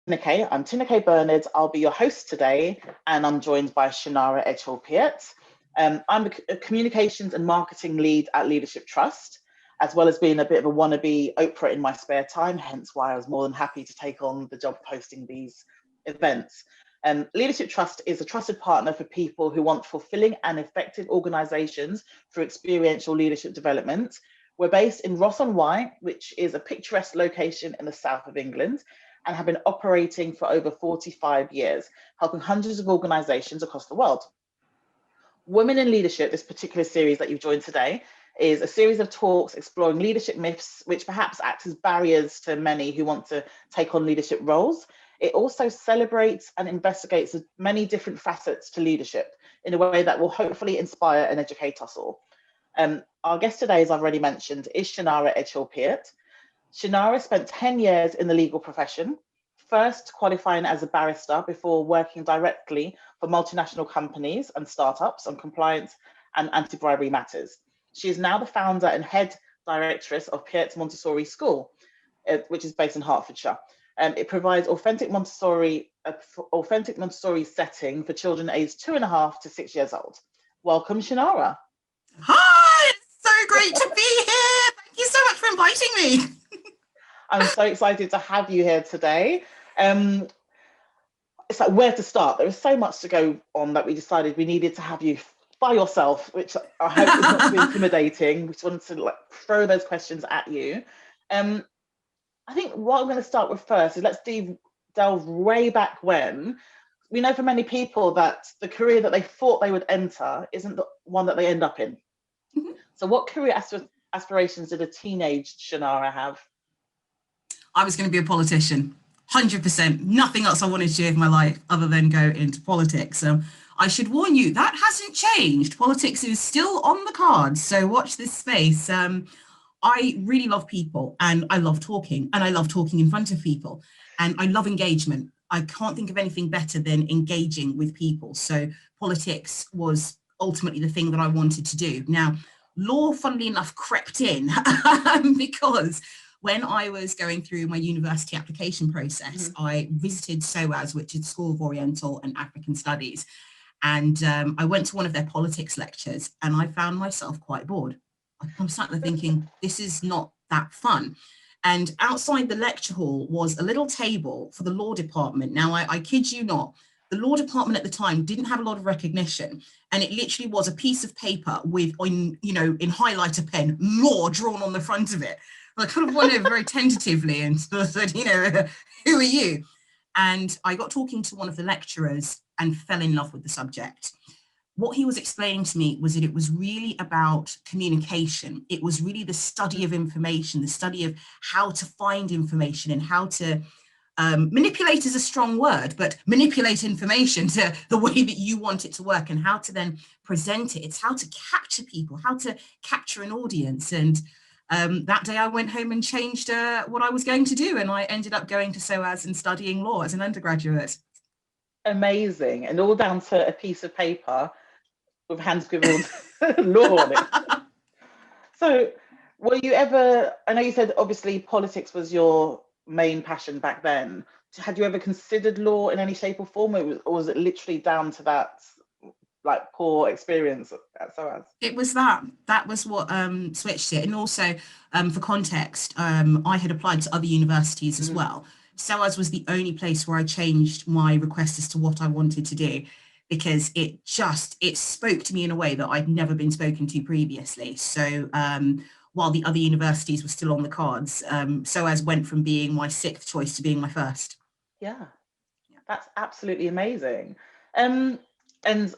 I'm Tina K. Bernard. I'll be your host today, and I'm joined by Chenaara Edghill-Peart. I'm a communications and marketing lead at Leadership Trust, as well as being a bit of a wannabe Oprah in my spare time, hence why I was more than happy to take on the job of hosting these events. Leadership Trust is a trusted partner for people who want fulfilling and effective organisations through experiential leadership development. We're based in Ross-on-Wye, which is a picturesque location in the south of England, and have been operating for over 45 years, helping hundreds of organisations across the world. Women in Leadership, this particular series that you've joined today, is a series of talks exploring leadership myths, which perhaps act as barriers to many who want to take on leadership roles. It also celebrates and investigates many different facets to leadership in a way that will hopefully inspire and educate us all. Our guest today, as I've already mentioned, is Chenaara Edghill-Peart. Chenaara spent 10 years in the legal profession, first qualifying as a barrister before working directly for multinational companies and startups on compliance and anti-bribery matters. She is now the founder and head directress of Peart Montessori School, which is based in Hertfordshire. It provides authentic Montessori setting for children aged 2.5 to 6 years old. Welcome, Chenaara. Hi, it's so great to be here. Thank you so much for inviting me. I'm so excited to have you here today. It's like where to start. There is so much to go on that we decided we needed to have you by yourself, which I hope is not too intimidating. We just wanted to throw those questions at you. I think what I'm going to start with first is let's delve way back when. We know for many people that the career that they thought they would enter isn't the one that they end up in. Mm-hmm. So what career aspirations did a teenage Chenaara have? I was going to be a politician, 100%. Nothing else I wanted to do with my life other than go into politics. I should warn you, that hasn't changed. Politics is still on the cards, so watch this space. I really love people, and I love talking, and I love talking in front of people, and I love engagement. I can't think of anything better than engaging with people. So politics was ultimately the thing that I wanted to do. Now, law, funnily enough, crept in because when I was going through my university application process, I visited SOAS, which is School of Oriental and African Studies. And I went to one of their politics lectures, and I found myself quite bored. I'm sat there thinking, this is not that fun. And outside the lecture hall was a little table for the law department. Now, I kid you not, the law department at the time didn't have a lot of recognition. And it literally was a piece of paper with, in highlighter pen, law drawn on the front of it. I kind of went over very tentatively and sort of said, who are you? And I got talking to one of the lecturers and fell in love with the subject. What he was explaining to me was that it was really about communication. It was really the study of information, the study of how to find information and how to manipulate is a strong word, but manipulate information to the way that you want it to work and how to then present it. It's how to capture people, how to capture an audience. And that day I went home and changed what I was going to do. And I ended up going to SOAS and studying law as an undergraduate. Amazing. And all down to a piece of paper with hand scribbled law on it. So were you ever, I know you said obviously politics was your main passion back then. Had you ever considered law in any shape or form, or was it literally down to that poor experience at SOAS? It was that was what switched it. And also for context, I had applied to other universities as well. SOAS was the only place where I changed my request as to what I wanted to do, because it spoke to me in a way that I'd never been spoken to previously. So while the other universities were still on the cards, SOAS went from being my 6th choice to being my first. Yeah, that's absolutely amazing. And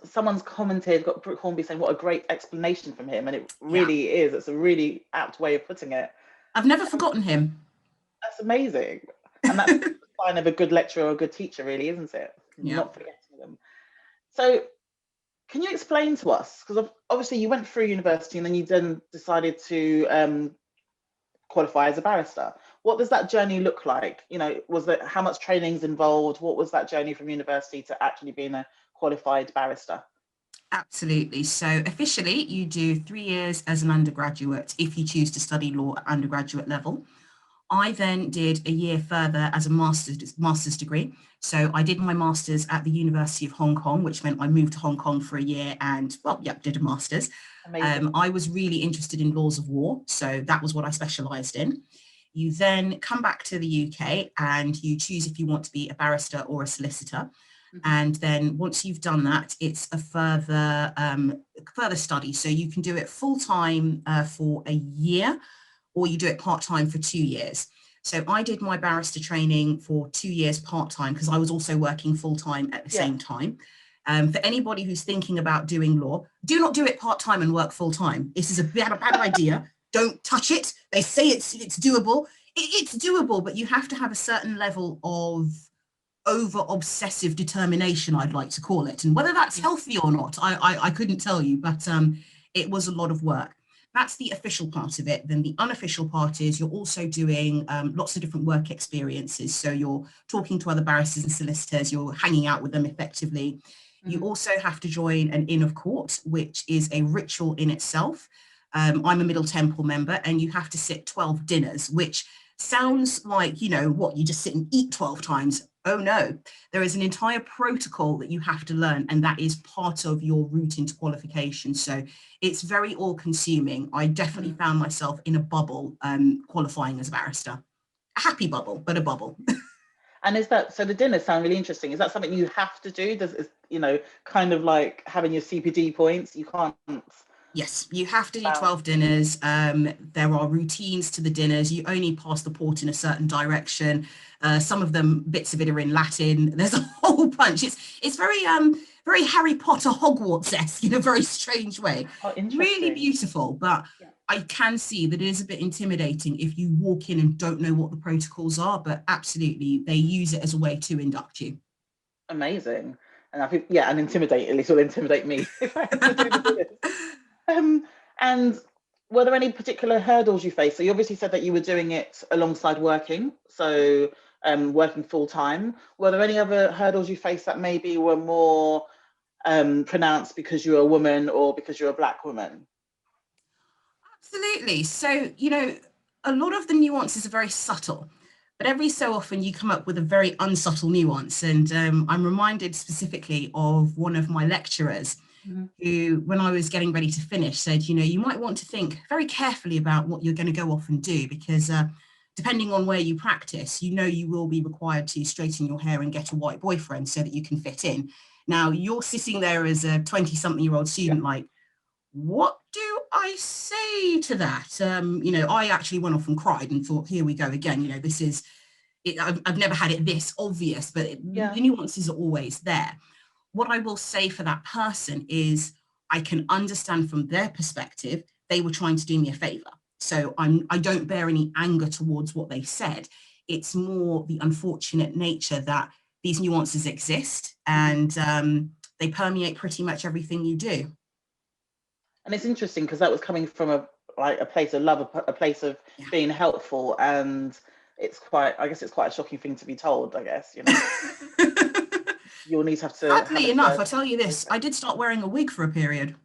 someone's commented, got Brooke Hornby saying, what a great explanation from him. And it really is. It's a really apt way of putting it. I've never forgotten him. That's amazing. And that's the sign of a good lecturer or a good teacher, really, isn't it? Yeah. Not forgetting them. So can you explain to us, because obviously you went through university and then you then decided to qualify as a barrister. What does that journey look like? Was it, how much training is involved? What was that journey from university to actually being a qualified barrister? Absolutely. So officially you do 3 years as an undergraduate if you choose to study law at undergraduate level. I then did a year further as a master's degree. So I did my master's at the University of Hong Kong, which meant I moved to Hong Kong for a year and, well, yep, did a master's. Amazing. I was really interested in laws of war, so that was what I specialised in. You then come back to the UK and you choose if you want to be a barrister or a solicitor. And then once you've done that, it's a further study. So you can do it full-time for a year, or you do it part-time for 2 years. So I did my barrister training for 2 years part-time because I was also working full-time at the same time. For anybody who's thinking about doing law, do not do it part-time and work full-time. This is a bad idea. Don't touch it. They say it's doable. It's doable, but you have to have a certain level of over-obsessive determination, I'd like to call it. And whether that's healthy or not, I couldn't tell you, but it was a lot of work. That's the official part of it. Then the unofficial part is you're also doing lots of different work experiences. So you're talking to other barristers and solicitors, you're hanging out with them effectively. You also have to join an Inn of Court, which is a ritual in itself. I'm a Middle Temple member, and you have to sit 12 dinners, which sounds like, you know, what, you just sit and eat 12 times. Oh no, there is an entire protocol that you have to learn, and that is part of your route into qualification. So it's very all-consuming. I definitely found myself in a bubble qualifying as a barrister. A happy bubble, but a bubble. And is that, so the dinners sound really interesting. Is that something you have to do? Does, you know, kind of like having your CPD points, you can't... Yes, you have to do 12 dinners. There are routines to the dinners. You only pass the port in a certain direction. Some of them, bits of it are in Latin. There's a whole bunch. It's very very Harry Potter Hogwarts-esque in a very strange way. Oh, interesting. Really beautiful, but I can see that it is a bit intimidating if you walk in and don't know what the protocols are, but absolutely, they use it as a way to induct you. Amazing. And I think, yeah, and intimidate, at least will intimidate me if I have to do this. And were there any particular hurdles you faced? So you obviously said that you were doing it alongside working, so working full time. Were there any other hurdles you faced that maybe were more pronounced because you're a woman or because you're a Black woman? Absolutely. So, you know, a lot of the nuances are very subtle, but every so often you come up with a very unsubtle nuance. And I'm reminded specifically of one of my lecturers who, when I was getting ready to finish, said, you know, you might want to think very carefully about what you're going to go off and do, because depending on where you practice, you know, you will be required to straighten your hair and get a white boyfriend so that you can fit in. Now, you're sitting there as a 20-something-year-old student, like, what do I say to that? You know, I actually went off and cried and thought, here we go again. You know, this is, I've never had it this obvious, but the nuances are always there. What I will say for that person is I can understand from their perspective, they were trying to do me a favor. So I don't bear any anger towards what they said. It's more the unfortunate nature that these nuances exist, and they permeate pretty much everything you do. And it's interesting because that was coming from a place of love, a place of being helpful, and it's quite, I guess it's quite a shocking thing to be told, I guess, you know. You'll need to have to... Sadly enough, I'll tell you this, I did start wearing a wig for a period.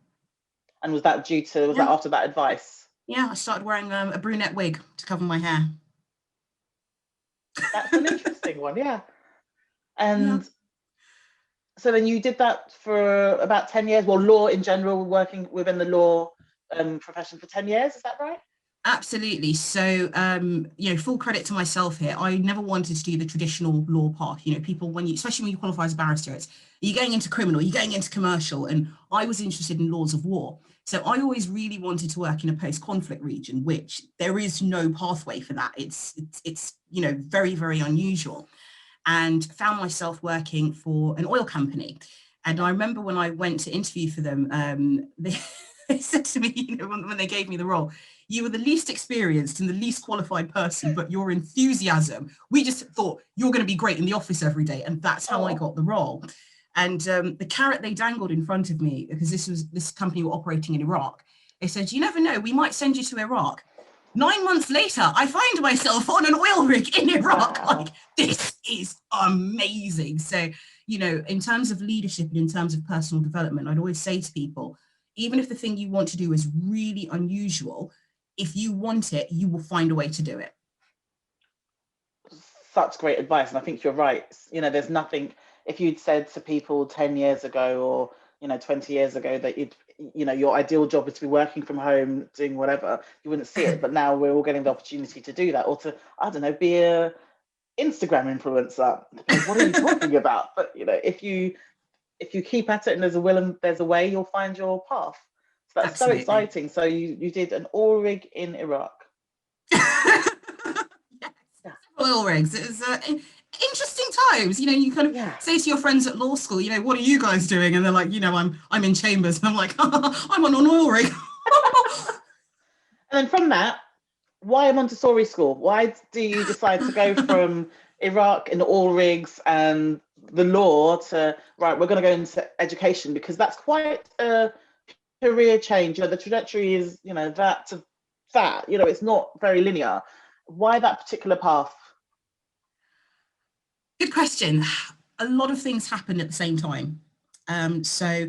And was that due to, was that after that advice? Yeah, I started wearing a brunette wig to cover my hair. That's an interesting one, yeah. And so then you did that for about 10 years, well, law in general, working within the law profession for 10 years, is that right? Absolutely. So, you know, full credit to myself here. I never wanted to do the traditional law path. You know, people, when you, especially when you qualify as a barrister, it's, you're going into criminal, you're going into commercial, and I was interested in laws of war. So I always really wanted to work in a post-conflict region, which there is no pathway for that. It's you know, very, very unusual, and found myself working for an oil company. And I remember when I went to interview for them, they said to me, you know, when they gave me the role, you were the least experienced and the least qualified person, but your enthusiasm, we just thought you're going to be great in the office every day. And that's how I got the role. And the carrot they dangled in front of me, because this company were operating in Iraq, they said, you never know, we might send you to Iraq. 9 months later, I find myself on an oil rig in Iraq. Like, this is amazing. So, you know, in terms of leadership and in terms of personal development, I'd always say to people, even if the thing you want to do is really unusual, if you want it, you will find a way to do it. such great advice, and I think you're right. You know, there's nothing, if you'd said to people 10 years ago or, you know, 20 years ago that your ideal job is to be working from home, doing whatever, you wouldn't see it. But now we're all getting the opportunity to do that, or to, I don't know, be a Instagram influencer. What are you talking about? But, you know, if you keep at it and there's a will and there's a way, you'll find your path. So that's Absolutely. so exciting. So you did an oil rig in Iraq. Yes, oil rigs. It was interesting times. You know, you kind of say to your friends at law school, you know, what are you guys doing? And they're like, you know, I'm in chambers. And I'm like, I'm on an oil rig. And then from that, why a Montessori school? Why do you decide to go from Iraq and oil rigs and the law to, right, we're going to go into education? Because that's quite a career change. You know, the trajectory is, you know, that to that, you know, it's not very linear. Why that particular path? Good question. A lot of things happened at the same time. So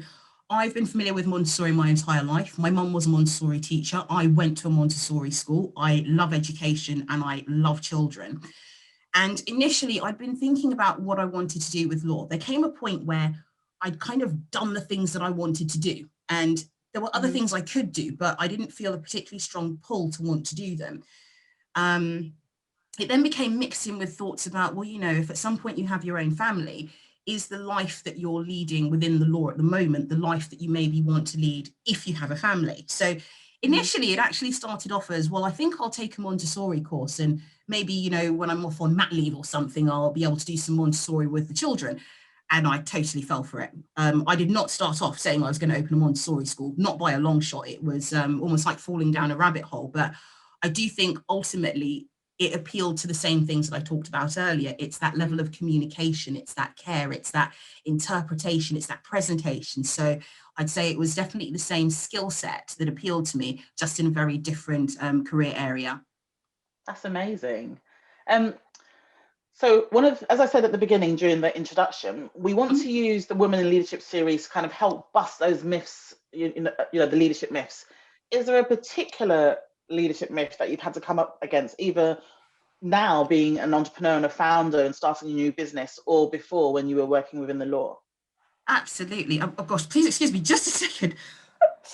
I've been familiar with Montessori my entire life. My mum was a Montessori teacher. I went to a Montessori school. I love education and I love children. And initially I'd been thinking about what I wanted to do with law. There came a point where I'd kind of done the things that I wanted to do. And there were other things I could do, but I didn't feel a particularly strong pull to want to do them. It then became mixed in with thoughts about, well, you know, if at some point you have your own family, is the life that you're leading within the law at the moment the life that you maybe want to lead if you have a family? So initially it actually started off as, well, I think I'll take a Montessori course and maybe, you know, when I'm off on mat leave or something, I'll be able to do some Montessori with the children. And I totally fell for it. I did not start off saying I was going to open a Montessori school, not by a long shot. It was almost like falling down a rabbit hole. But I do think ultimately it appealed to the same things that I talked about earlier. It's that level of communication, it's that care, it's that interpretation, it's that presentation. So I'd say it was definitely the same skill set that appealed to me, just in a very different career area. That's amazing. So as I said at the beginning during the introduction, we want to use the Women in Leadership series to kind of help bust those myths, the leadership myths. Is there a particular leadership myth that you've had to come up against, either now being an entrepreneur and a founder and starting a new business, or before when you were working within the law? Absolutely. Oh gosh, please excuse me just a second.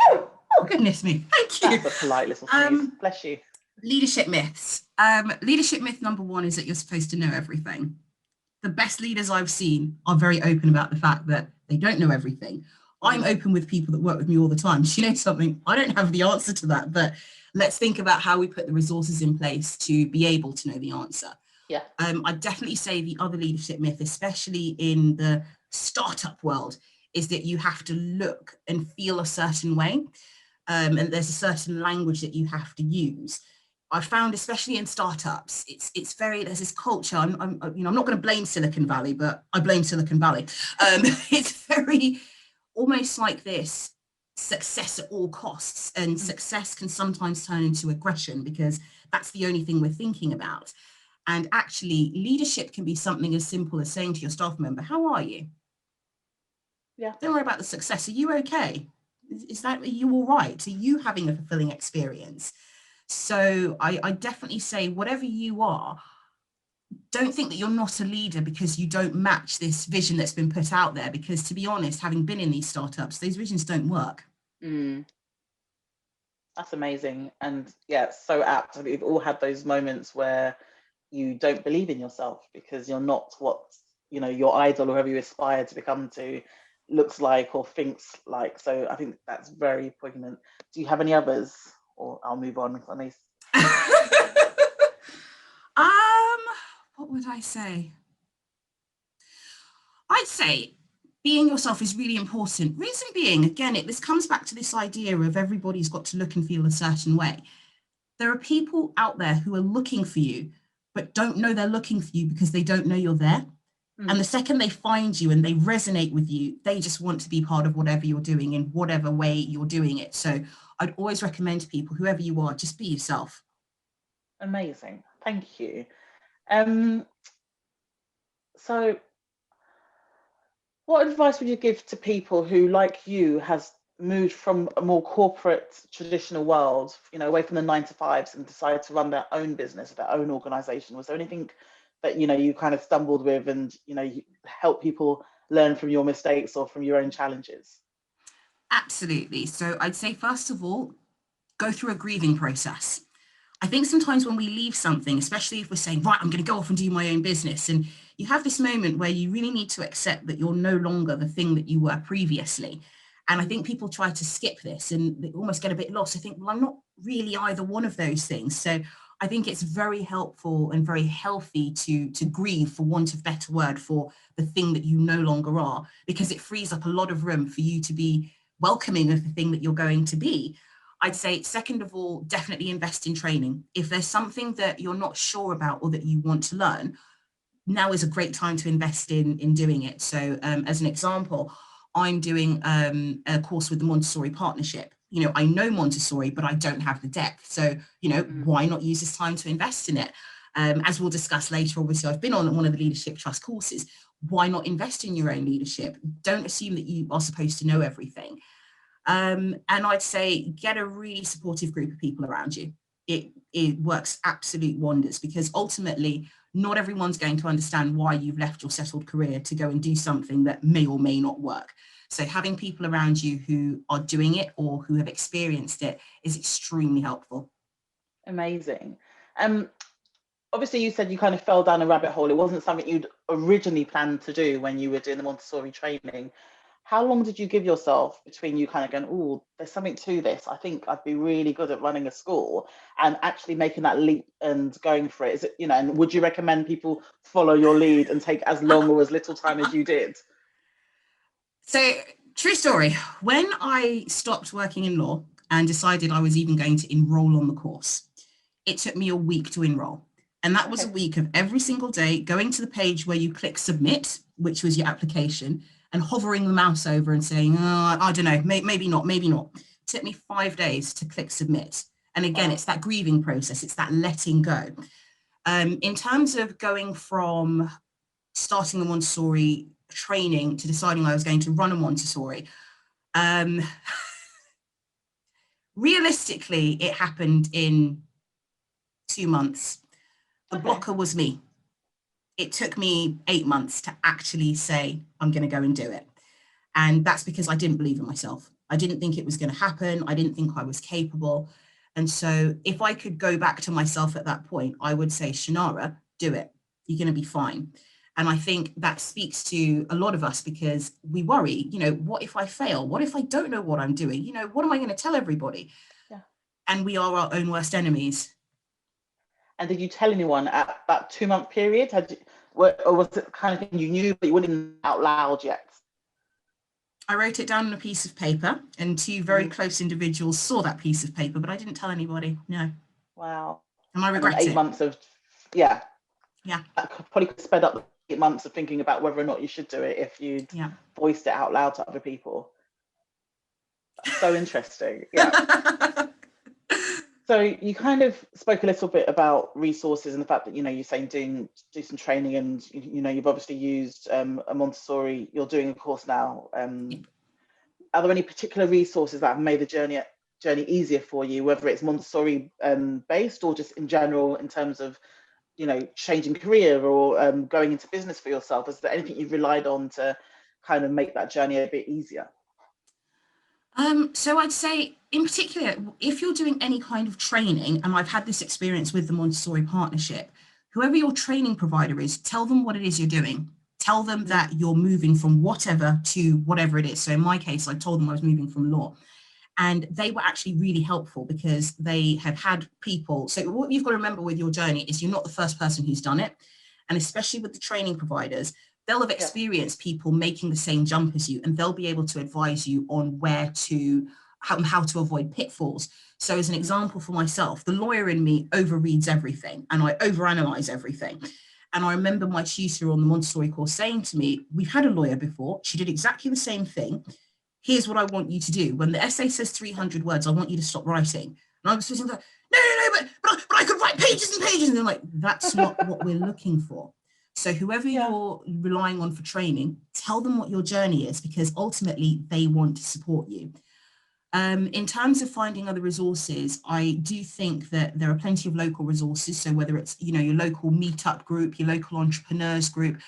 Oh goodness me. Thank you. That's a polite little sneeze. Bless you. Leadership myths. Leadership myth number one is that you're supposed to know everything. The best leaders I've seen are very open about the fact that they don't know everything. I'm open with people that work with me all the time. Do you know something? I don't have the answer to that, but let's think about how we put the resources in place to be able to know the answer. Yeah. I'd definitely say the other leadership myth, especially in the startup world, is that you have to look and feel a certain way. And there's a certain language that you have to use. I found, especially in startups, it's very, there's this culture. I'm not going to blame Silicon Valley, but I blame Silicon Valley. It's very almost like this success at all costs, and success can sometimes turn into aggression because that's the only thing we're thinking about. And actually, leadership can be something as simple as saying to your staff member, "How are you? Yeah. Don't worry about the success. Are you okay? Are you all right? Are you having a fulfilling experience?" So I definitely say, whatever you are, don't think that you're not a leader because you don't match this vision that's been put out there. Because to be honest, having been in these startups, those visions don't work. That's amazing. And yeah, it's so apt. We've all had those moments where you don't believe in yourself because you're not what, your idol or whoever you aspire to become to looks like or thinks like. So I think that's very poignant. Do you have any others? Or I'll move on. What would I say? I'd say being yourself is really important. Reason being, again, this comes back to this idea of everybody's got to look and feel a certain way. There are people out there who are looking for you, but don't know they're looking for you because they don't know you're there. And the second they find you and they resonate with you, they just want to be part of whatever you're doing in whatever way you're doing it. So I'd always recommend to people, whoever you are, just be yourself. Amazing. Thank you. So what advice would you give to people who, like you, has moved from a more corporate traditional world, away from the 9 to 5s and decided to run their own business, their own organization? Was there anything that, you know, you kind of stumbled with, and, you know, you help people learn from your mistakes or from your own challenges? Absolutely. So I'd say, first of all, go through a grieving process. I think sometimes when we leave something, especially if we're saying, right, I'm going to go off and do my own business, and you have this moment where you really need to accept that you're no longer the thing that you were previously. And I think people try to skip this and they almost get a bit lost. I think, well, I'm not really either one of those things. So I think it's very helpful and very healthy to grieve, for want of better word, for the thing that you no longer are, because it frees up a lot of room for you to be welcoming of the thing that you're going to be. I'd say, second of all, definitely invest in training. If there's something that you're not sure about or that you want to learn, now is a great time to invest in doing it. So as an example, I'm doing a course with the Montessori partnership. You know, I know Montessori, but I don't have the depth. So, you know, why not use this time to invest in it? As we'll discuss later, obviously, I've been on one of the Leadership Trust courses. Why not invest in your own leadership? Don't assume that you are supposed to know everything. And I'd say get a really supportive group of people around you. It works absolute wonders, because ultimately not everyone's going to understand why you've left your settled career to go and do something that may or may not work. So having people around you who are doing it or who have experienced it is extremely helpful. Amazing. Obviously you said you kind of fell down a rabbit hole. It wasn't something you'd originally planned to do when you were doing the Montessori training. How long did you give yourself between you kind of going, oh, there's something to this, I think I'd be really good at running a school, and actually making that leap and going for it? Is it, you know, and would you recommend people follow your lead and take as long or as little time as you did? So, true story. When I stopped working in law and decided I was even going to enroll on the course, it took me a week to enroll. And that was a week of every single day going to the page where you click submit, which was your application, and hovering the mouse over and saying, oh, I don't know, maybe not, maybe not. It took me 5 days to click submit. And again, it's that grieving process. It's that letting go. In terms of going from starting a Montessori training to deciding I was going to run a Montessori, realistically, it happened in 2 months. The blocker was me. It took me 8 months to actually say, I'm going to go and do it. And that's because I didn't believe in myself. I didn't think it was going to happen. I didn't think I was capable. And so if I could go back to myself at that point, I would say, Chenaara, do it. You're going to be fine. And I think that speaks to a lot of us, because we worry, you know, what if I fail? What if I don't know what I'm doing? You know, what am I going to tell everybody? Yeah. And we are our own worst enemies. And did you tell anyone at that 2 month period? Or was it kind of thing you knew, but you wouldn't out loud yet? I wrote it down on a piece of paper, and 2 very close individuals saw that piece of paper, but I didn't tell anybody. No. Wow. And I regret it. 8 months of, yeah. Yeah. That probably could sped up 8 months of thinking about whether or not you should do it if you'd voiced it out loud to other people. That's so interesting. Yeah. So you kind of spoke a little bit about resources and the fact that, you know, you're saying do some training, and, you know, you've obviously used a Montessori, you're doing a course now. Are there any particular resources that have made the journey easier for you, whether it's Montessori based or just in general in terms of, you know, changing career or going into business for yourself? Is there anything you've relied on to kind of make that journey a bit easier? So I'd say, in particular, if you're doing any kind of training, and I've had this experience with the Montessori partnership, whoever your training provider is, tell them what it is you're doing. Tell them that you're moving from whatever to whatever it is. So in my case, I told them I was moving from law. And they were actually really helpful, because they have had people. So what you've got to remember with your journey is you're not the first person who's done it. And especially with the training providers, they'll have experienced people making the same jump as you, and they'll be able to advise you on how to avoid pitfalls. So as an example for myself, the lawyer in me overreads everything and I overanalyze everything. And I remember my tutor on the Montessori course saying to me, we've had a lawyer before, she did exactly the same thing. Here's what I want you to do. When the essay says 300 words, I want you to stop writing. And I was sitting there, no, but I could write pages and pages. And they're like, that's not what we're looking for. So whoever you're relying on for training, tell them what your journey is, because ultimately they want to support you. In terms of finding other resources, I do think that there are plenty of local resources. So whether it's, you know, your local meetup group, your local entrepreneurs group,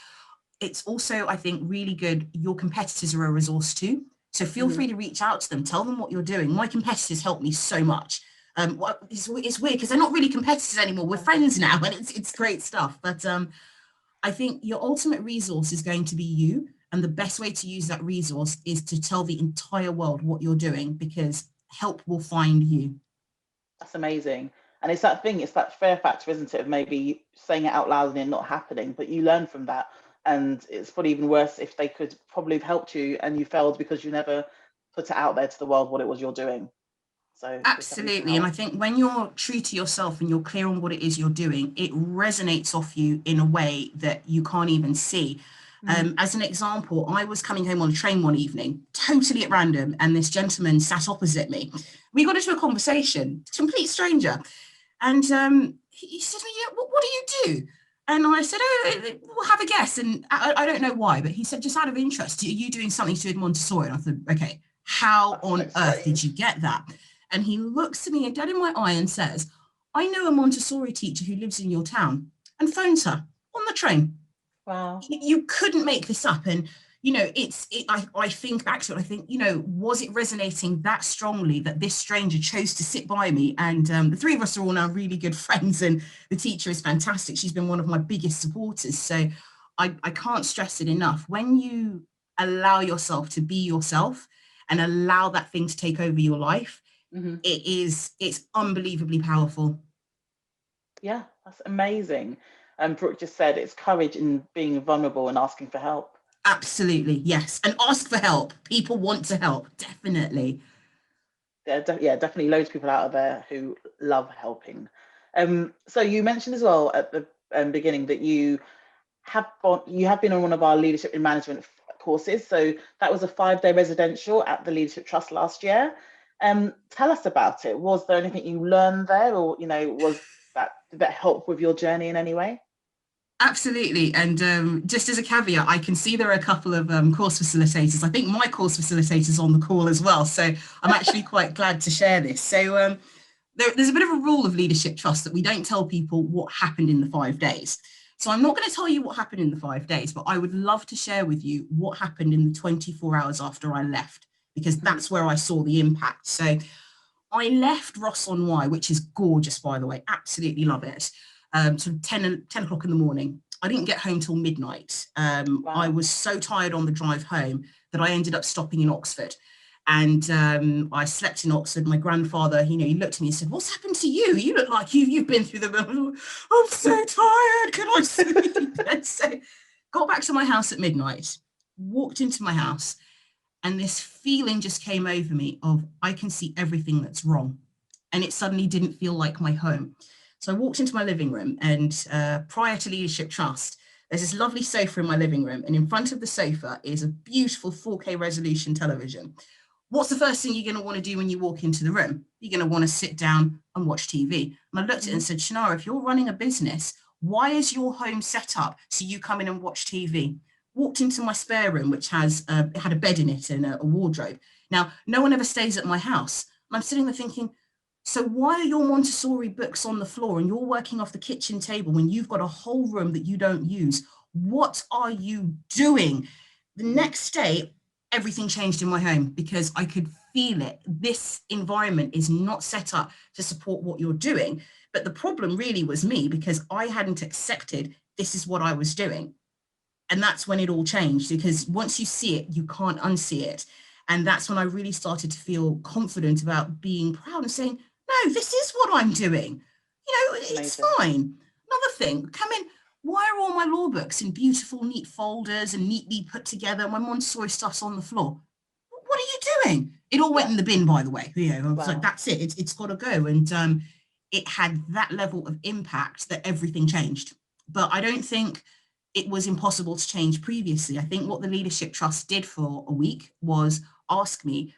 it's also, I think, really good. Your competitors are a resource too. So feel free to reach out to them, tell them what you're doing. My competitors help me so much. It's weird because they're not really competitors anymore. We're friends now, and it's great stuff. But I think your ultimate resource is going to be you. And the best way to use that resource is to tell the entire world what you're doing, because help will find you. That's amazing. And it's that thing, it's that fear factor, isn't it, of maybe saying it out loud and it not happening, but you learn from that. And it's probably even worse if they could probably have helped you and you failed because you never put it out there to the world what it was you're doing. So Absolutely. And I think when you're true to yourself and you're clear on what it is you're doing, it resonates off you in a way that you can't even see. As an example, I was coming home on a train one evening, totally at random, and this gentleman sat opposite me. We got into a conversation, complete stranger. And he said to me, yeah, what do you do? And I said, oh, we'll have a guess. And I don't know why, but he said, just out of interest, are you doing something to do with Montessori? And I thought, okay, how on earth did you get that? And he looks at me dead in my eye and says, I know a Montessori teacher who lives in your town, and phones her on the train. Wow. You couldn't make this up. And, you know, I think back to it, I think, you know, was it resonating that strongly that this stranger chose to sit by me? And the three of us are all now really good friends, and the teacher is fantastic. She's been one of my biggest supporters. So I can't stress it enough. When you allow yourself to be yourself and allow that thing to take over your life, it's unbelievably powerful. Yeah, that's amazing. And Brooke just said it's courage in being vulnerable and asking for help. Absolutely, yes. And ask for help. People want to help, definitely. Yeah, definitely loads of people out there who love helping. So you mentioned as well at the beginning that you have been on one of our leadership in management courses. So that was a 5-day residential at the Leadership Trust last year. Tell us about it. Was there anything you learned there, or did that help with your journey in any way? Absolutely. And just as a caveat, I can see there are a couple of course facilitators. I think my course facilitator's on the call as well. So I'm actually quite glad to share this. So there's a bit of a rule of Leadership Trust that we don't tell people what happened in the 5 days. So I'm not going to tell you what happened in the 5 days, but I would love to share with you what happened in the 24 hours after I left, because that's where I saw the impact. So I left Ross-on-Wye, which is gorgeous, by the way, absolutely love it. Sort of 10 o'clock in the morning. I didn't get home till midnight. Wow. I was so tired on the drive home that I ended up stopping in Oxford. And I slept in Oxford. My grandfather, you know, he looked at me and said, what's happened to you? You look like you've been through the... I'm so tired. Can I sleep? And so got back to my house at midnight, walked into my house, and this feeling just came over me of, I can see everything that's wrong. And it suddenly didn't feel like my home. So I walked into my living room, and prior to Leadership Trust, there's this lovely sofa in my living room. And in front of the sofa is a beautiful 4K resolution television. What's the first thing you're going to want to do when you walk into the room? You're going to want to sit down and watch TV. And I looked at it and said, Chenaara, if you're running a business, why is your home set up so you come in and watch TV? Walked into my spare room, which had a bed in it and a wardrobe. Now, no one ever stays at my house. And I'm sitting there thinking, so why are your Montessori books on the floor and you're working off the kitchen table when you've got a whole room that you don't use? What are you doing? The next day, everything changed in my home because I could feel it. This environment is not set up to support what you're doing. But the problem really was me, because I hadn't accepted this is what I was doing. And that's when it all changed, because once you see it, you can't unsee it. And that's when I really started to feel confident about being proud and saying, no, this is what I'm doing. You know, it's fine. Another thing, come in, why are all my law books in beautiful, neat folders and neatly put together? My Montessori stuff's on the floor. What are you doing? It all went in the bin, by the way. You know, I was like, that's it. It's got to go. And it had that level of impact that everything changed. But I don't think it was impossible to change previously. I think what the Leadership Trust did for a week was ask me,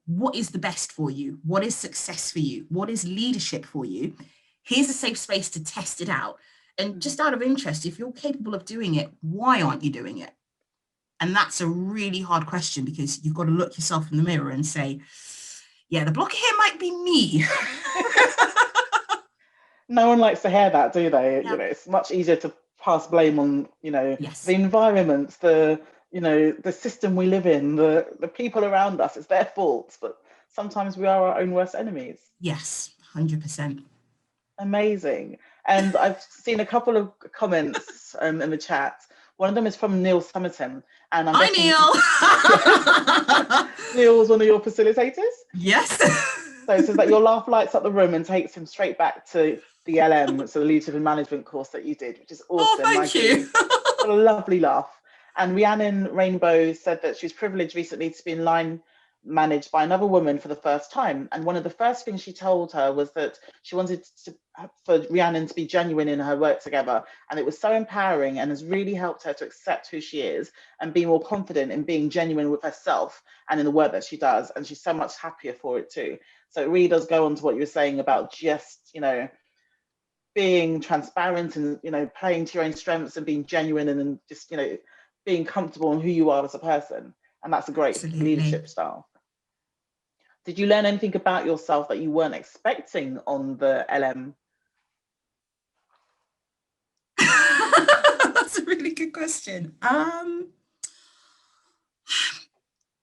what is the best for you? What is success for you? What is leadership for you? Here's a safe space to test it out. And just out of interest, if you're capable of doing it, why aren't you doing it? And that's a really hard question, because you've got to look yourself in the mirror and say, Yeah, the blocker here might be me. No one likes to hear that, do they? Yeah. You know, it's much easier to pass blame on, you know, Yes. the environment, you know, the system we live in, the people around us. It's their faults, but sometimes we are our own worst enemies. Yes, 100%. Amazing. And I've seen a couple of comments in the chat. One of them is from Neil Summerton, and I'm Hi, guessing Neil. Neil was one of your facilitators. Yes. So it says that your laugh lights up the room and takes him straight back to the LM, so the Leadership and Management course that you did, which is awesome. Oh, thank you. What a lovely laugh. And Rhiannon Rainbow said that she was privileged recently to be in line managed by another woman for the first time. And one of the first things she told her was that she wanted for Rhiannon to be genuine in her work together. And it was so empowering and has really helped her to accept who she is and be more confident in being genuine with herself and in the work that she does. And she's so much happier for it too. So it really does go on to what you were saying about just, you know, being transparent and, you know, playing to your own strengths and being genuine and just, you know, being comfortable in who you are as a person. And that's a great Absolutely. leadership style. Did you learn anything about yourself that you weren't expecting on the LM? That's a really good question.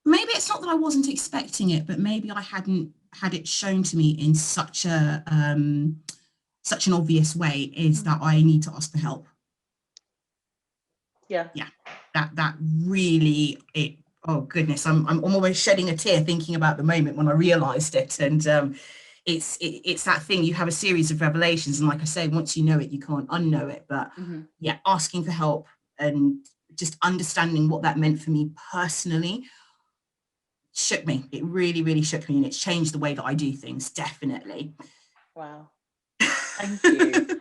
Maybe it's not that I wasn't expecting it, but maybe I hadn't had it shown to me in such an obvious way, is that I need to ask for help. Yeah. Yeah, that really, it, oh goodness, I'm almost shedding a tear thinking about the moment when I realized it. And it's that thing, you have a series of revelations, and like I say, once you know it, you can't unknow it. But yeah, asking for help and just understanding what that meant for me personally shook me. It really, really shook me, and it's changed the way that I do things, definitely. Wow. Thank you.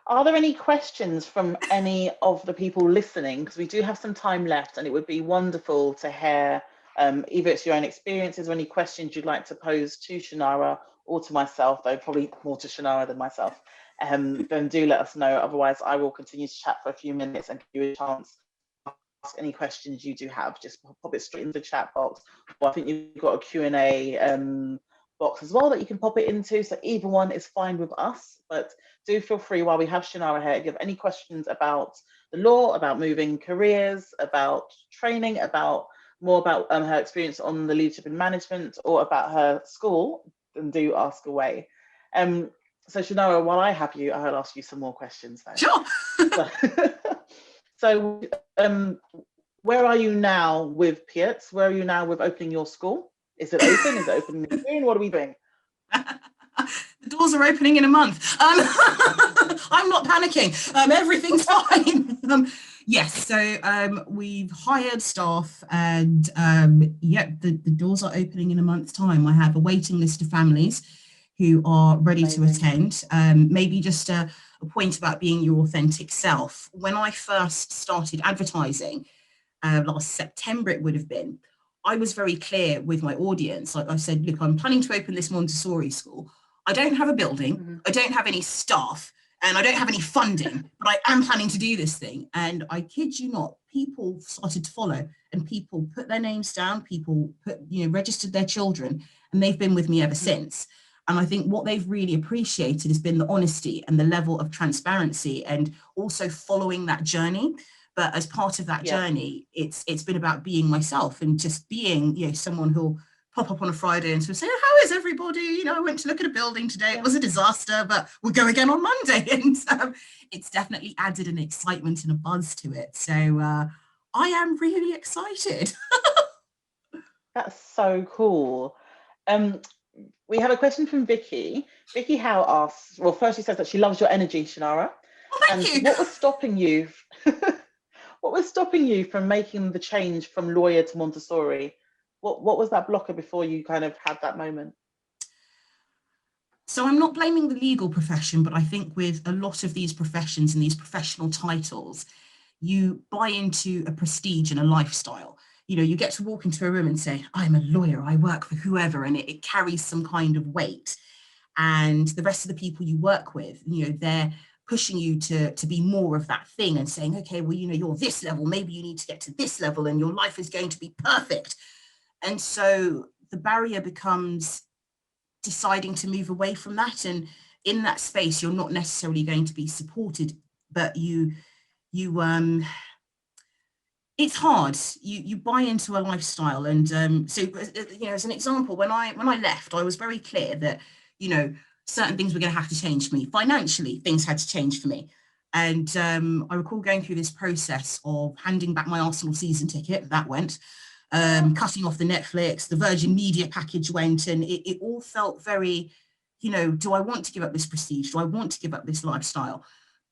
Are there any questions from any of the people listening? Because we do have some time left, and it would be wonderful to hear either it's your own experiences or any questions you'd like to pose to Chenaara or to myself, though probably more to Chenaara than myself. Then do let us know. Otherwise, I will continue to chat for a few minutes and give you a chance to ask any questions you do have. Just pop it straight into the chat box. Or I think you've got a Q&A box as well that you can pop it into. So either one is fine with us, but do feel free, while we have Chenaara here, if you have any questions about the law, about moving careers, about training, more about her experience on the leadership and management, or about her school, then do ask away. So Chenaara, while I have you, I'll ask you some more questions though. Sure. So where are you now with Peart? Where are you now with opening your school? Is it open? Is it opening soon? What are we doing? The doors are opening in a month. I'm not panicking. Everything's fine. Yes, so we've hired staff, and yeah, the doors are opening in a month's time. I have a waiting list of families who are ready to attend. Maybe just a point about being your authentic self. When I first started advertising, last September it would have been, I was very clear with my audience. Like I said, look, I'm planning to open this Montessori school. I don't have a building, I don't have any staff, and I don't have any funding, but I am planning to do this thing. And I kid you not, people started to follow, and people put their names down, people registered their children, and they've been with me ever since. And I think what they've really appreciated has been the honesty and the level of transparency, and also following that journey. But as part of that journey, it's been about being myself and just being, someone who'll pop up on a Friday and sort of say, oh, how is everybody? I went to look at a building today. It was a disaster, but we'll go again on Monday. And it's definitely added an excitement and a buzz to it. So I am really excited. That's so cool. We have a question from Vicky. Vicky Howe asks, well, first she says that she loves your energy, Chenaara. Oh, thank you. What was stopping you? What was stopping you from making the change from lawyer to Montessori? What was that blocker before you kind of had that moment? So I'm not blaming the legal profession, but I think with a lot of these professions and these professional titles, you buy into a prestige and a lifestyle. You get to walk into a room and say, I'm a lawyer, I work for whoever, and it carries some kind of weight. And the rest of the people you work with, they're pushing you to be more of that thing and saying, okay, well, you're this level, maybe you need to get to this level and your life is going to be perfect. And so the barrier becomes deciding to move away from that. And in that space, you're not necessarily going to be supported, but it's hard. You buy into a lifestyle. And so, you know, as an example, when I left, I was very clear that, you know, certain things were going to have to change for me. Financially, things had to change for me. And I recall going through this process of handing back my Arsenal season ticket. That went. Cutting off the Netflix, the Virgin Media package went, and it all felt very, you know, do I want to give up this prestige? Do I want to give up this lifestyle?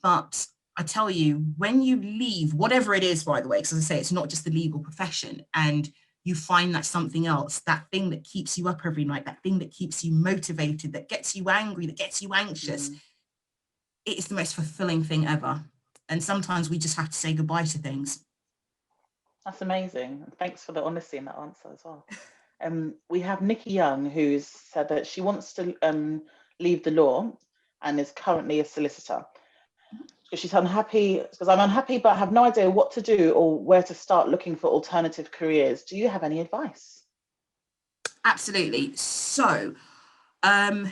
But I tell you, when you leave, whatever it is, by the way, because as I say, it's not just the legal profession, and you find that something else, that thing that keeps you up every night, that thing that keeps you motivated, that gets you angry, that gets you anxious, it is the most fulfilling thing ever. And sometimes we just have to say goodbye to things. That's amazing. Thanks for the honesty in that answer as well. We have Nikki Young, who's said that she wants to leave the law and is currently a solicitor. She's unhappy because I'm unhappy, but have no idea what to do or where to start looking for alternative careers. Do you have any advice? Absolutely. So I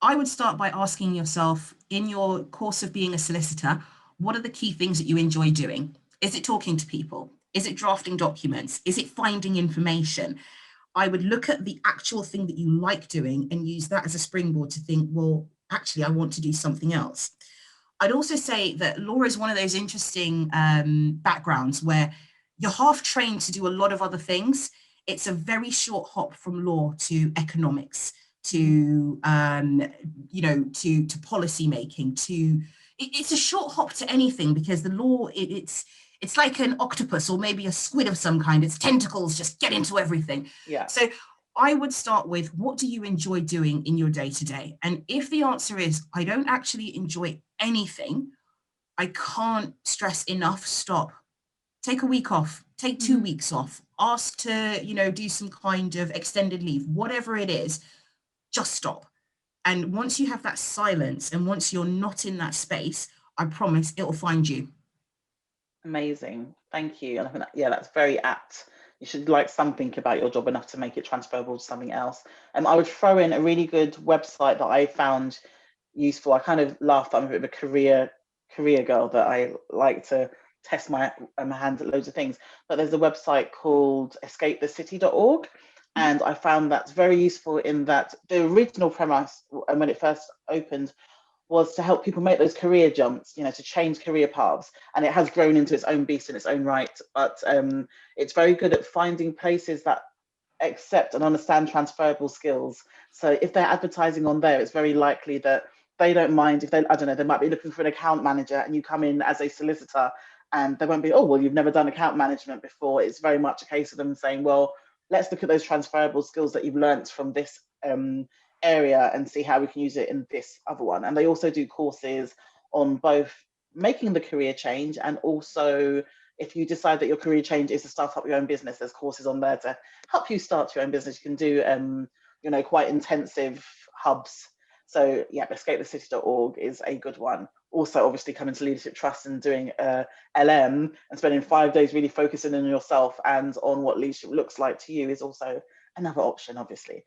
would start by asking yourself, in your course of being a solicitor, what are the key things that you enjoy doing? Is it talking to people? Is it drafting documents? Is it finding information? I would look at the actual thing that you like doing and use that as a springboard to think, well, actually, I want to do something else. I'd also say that law is one of those interesting backgrounds where you're half trained to do a lot of other things. It's a very short hop from law to economics, to you know, to policy making, to it's a short hop to anything, because the law it's like an octopus or maybe a squid of some kind. Its tentacles just get into everything. Yeah. So I would start with, what do you enjoy doing in your day-to-day? And if the answer is, I don't actually enjoy anything, I can't stress enough, stop. Take a week off, take 2 weeks off, ask to, you know, do some kind of extended leave, whatever it is, just stop. And once you have that silence and once you're not in that space, I promise it'll find you. Amazing. Thank you. And I think yeah, that's very apt. You should like something about your job enough to make it transferable to something else. I would throw in a really good website that I found useful. I kind of laughed. I'm a bit of a career girl, that I like to test my hand at loads of things. But there's a website called escapethecity.org. And I found that's very useful in that the original premise, and when it first opened, was to help people make those career jumps, you know, to change career paths. And it has grown into its own beast in its own right. But it's very good at finding places that accept and understand transferable skills. So if they're advertising on there, it's very likely that they don't mind if they, I don't know, they might be looking for an account manager and you come in as a solicitor, and they won't be, oh, well, you've never done account management before. It's very much a case of them saying, well, let's look at those transferable skills that you've learnt from this area and see how we can use it in this other one. And they also do courses on both making the career change, and also if you decide that your career change is to start up your own business, there's courses on there to help you start your own business. You can do you know, quite intensive hubs. So yeah, escapethecity.org is a good one. Also, obviously, coming to Leadership Trust and doing LM and spending 5 days really focusing on yourself and on what leadership looks like to you is also another option, obviously.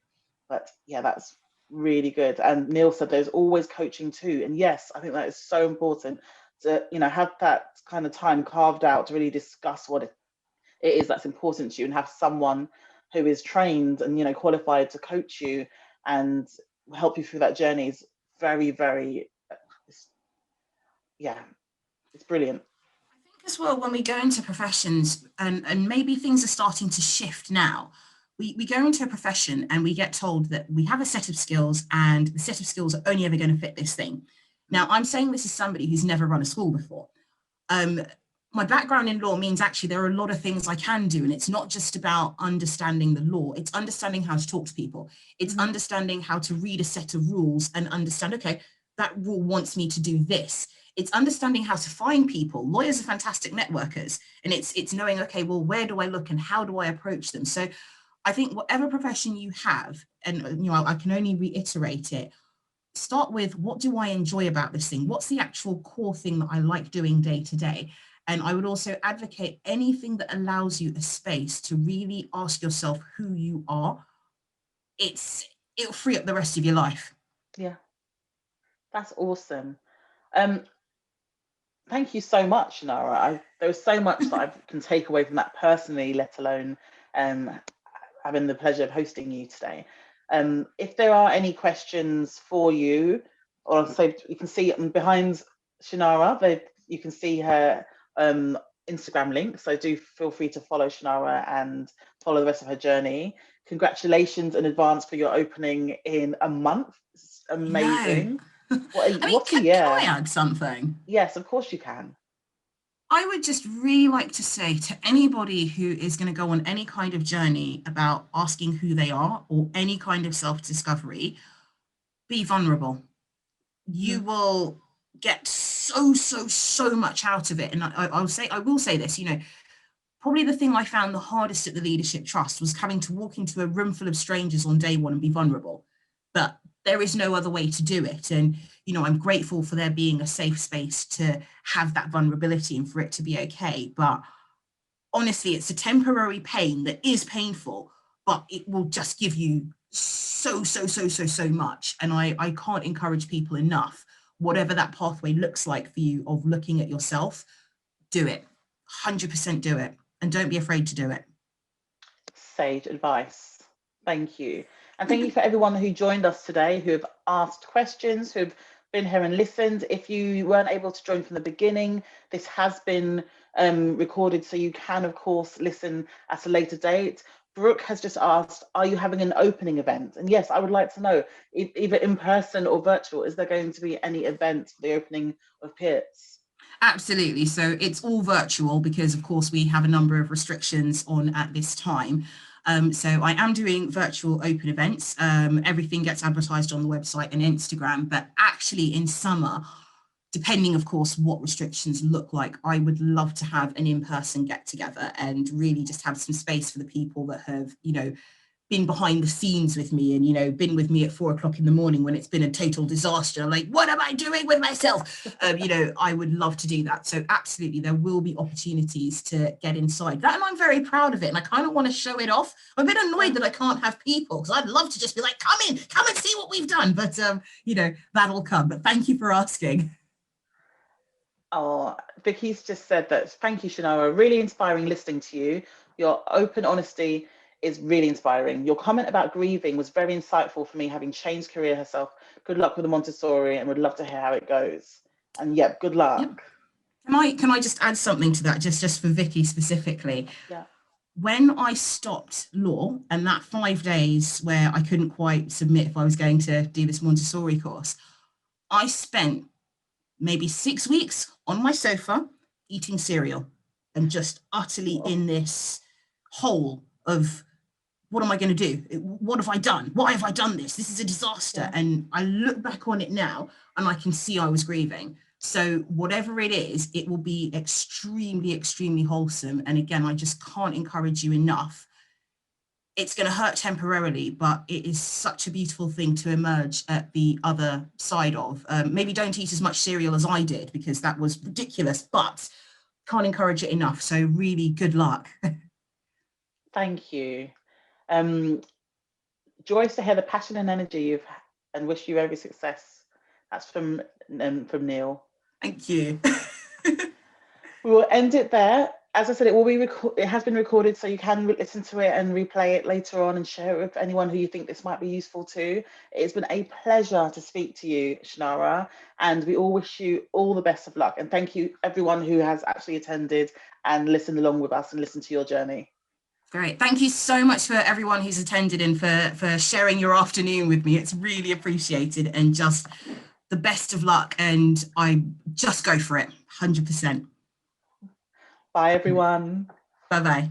But yeah, that's really good. And Neil said there's always coaching too. And yes, I think that is so important to, you know, have that kind of time carved out to really discuss what it is that's important to you, and have someone who is trained and, you know, qualified to coach you and help you through that journey is very, very, yeah, it's brilliant. I think as well, when we go into professions, and maybe things are starting to shift now, we go into a profession and we get told that we have a set of skills and the set of skills are only ever going to fit this thing. Now, I'm saying this as somebody who's never run a school before. My background in law means actually there are a lot of things I can do, and it's not just about understanding the law, it's understanding how to talk to people. It's understanding how to read a set of rules and understand, okay, that rule wants me to do this. It's understanding how to find people. Lawyers are fantastic networkers, and it's knowing, okay, well, where do I look and how do I approach them? So I think whatever profession you have, and you know, I can only reiterate it, start with, what do I enjoy about this thing? What's the actual core thing that I like doing day to day? And I would also advocate anything that allows you a space to really ask yourself who you are. It'll free up the rest of your life. Yeah, that's awesome. Thank you so much, Chenaara. There was so much that I can take away from that personally, let alone having the pleasure of hosting you today. If there are any questions for you, or so you can see behind Chenaara, you can see her Instagram link. So do feel free to follow Chenaara and follow the rest of her journey. Congratulations in advance for your opening in a month. It's amazing. What a, I mean, what a can year. I add something? Yes, of course you can. I would just really like to say to anybody who is going to go on any kind of journey about asking who they are or any kind of self-discovery, be vulnerable. You will get so much out of it. And I will say this, probably the thing I found the hardest at the Leadership Trust was having to walk into a room full of strangers on day one and be vulnerable. But there is no other way to do it. And, I'm grateful for there being a safe space to have that vulnerability and for it to be okay. But honestly, it's a temporary pain that is painful, but it will just give you so much. And I can't encourage people enough, whatever that pathway looks like for you of looking at yourself, do it. 100% do it. And don't be afraid to do it. Sage advice. Thank you. And thank you for everyone who joined us today, who have asked questions, who have been here and listened. If you weren't able to join from the beginning, this has been recorded, so you can, of course, listen at a later date. Brooke has just asked, are you having an opening event? And yes, I would like to know, either in person or virtual, is there going to be any events for the opening of Peart's? Absolutely. So it's all virtual because, of course, we have a number of restrictions on at this time. So I am doing virtual open events. Everything gets advertised on the website and Instagram, but actually in summer, depending, of course, what restrictions look like, I would love to have an in-person get together and really just have some space for the people that have, been behind the scenes with me and, been with me at 4 o'clock in the morning when it's been a total disaster. I'm like, what am I doing with myself? I would love to do that. So absolutely, there will be opportunities to get inside that. And I'm very proud of it. And I kind of want to show it off. I'm a bit annoyed that I can't have people because I'd love to just be like, come and see what we've done. But, that'll come. But thank you for asking. Oh, Vicky's just said that. Thank you, Chenaara. Really inspiring listening to you. Your open honesty is really inspiring. Your comment about grieving was very insightful for me, having changed career herself. Good luck with the Montessori, and would love to hear how it goes. And yeah, good luck. Yep. Can I just add something to that, just for Vicky specifically? Yeah. When I stopped law and that 5 days where I couldn't quite submit if I was going to do this Montessori course, I spent maybe 6 weeks on my sofa eating cereal and just utterly in this hole of, what am I going to do? What have I done? Why have I done this? This is a disaster. Yeah. And I look back on it now and I can see I was grieving. So whatever it is, it will be extremely wholesome. And again, I just can't encourage you enough. It's going to hurt temporarily, but it is such a beautiful thing to emerge at the other side of. Maybe don't eat as much cereal as I did because that was ridiculous, but can't encourage it enough. So really good luck. Thank you. Joyce, to hear the passion and energy you've and wish you every success. That's from Neil. Thank you. We will end it there. As I said, it has been recorded, so you can listen to it and replay it later on and share it with anyone who you think this might be useful to. It's been a pleasure to speak to you, Chenaara, and we all wish you all the best of luck. And thank you, everyone who has actually attended and listened along with us and listened to your journey. Great. Thank you so much for everyone who's attended and for sharing your afternoon with me. It's really appreciated, and just the best of luck. And I just go for it, 100%. Bye, everyone. Bye-bye.